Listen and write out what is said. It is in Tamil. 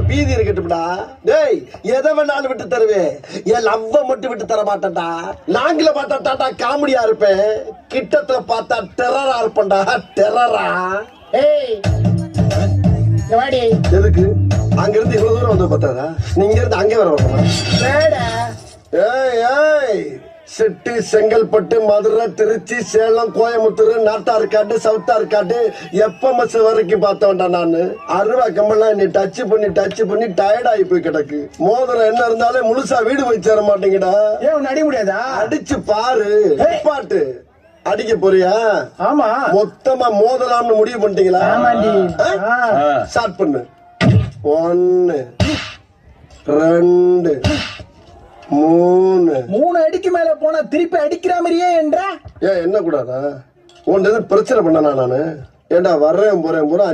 பீதி இருக்கட்டும்டா. டேய் எதை வேணாலும் விட்டு தருவேன், என் லவ்வ மட்டும் விட்டு தர மாட்டேன்டா. நாங்கள பார்த்தா காமெடியா இருப்பேன், கிட்டத்துல பார்த்தா டெரரா இருப்பேன்டா. டெரரா. ஏய் வாடி. எதுக்கு அங்க இருந்து இவ்வளவு தூரம் வந்து பார்த்தாதா? நீங்க இருந்து அங்கே வர வரணும். ஏய் ஏய், சிட்டி, செங்கல்பட்டு, மதுரை, திருச்சி, சேலம், கோயம்புத்தூர், நார்த்தார்காடு, சவுத்தார்காடு, எப்பமஸ் வரைக்கும் பார்த்தவன்டா நானு. அருவா கம்பெல்லாம் என்னை டச் பண்ணி டயர்ட் ஆகி போய் கிடக்கு. மோதிரம் என்ன இருந்தாலும் முழுசா வீடு போய் சேர மாட்டேங்கடா. ஏன் அடிக்க முடியாதா? அடிச்சு பாரு. பாட்டு அடிக்க போறியா? ஆமா. மொத்தமா மோதலாம்னு முடிவு பண்ணிட்டீங்களா? ஸ்டார்ட் பண்ணு. 1 2 3 அடிக்கு மேல போனா திருப்பி அடிக்கிற மாதிரியே என்ற. ஏன் என்ன கூடாதா? உன் பிரச்சனை பண்ணனா நானு? ஏண்டா வர்றேன் போறேன் பூரா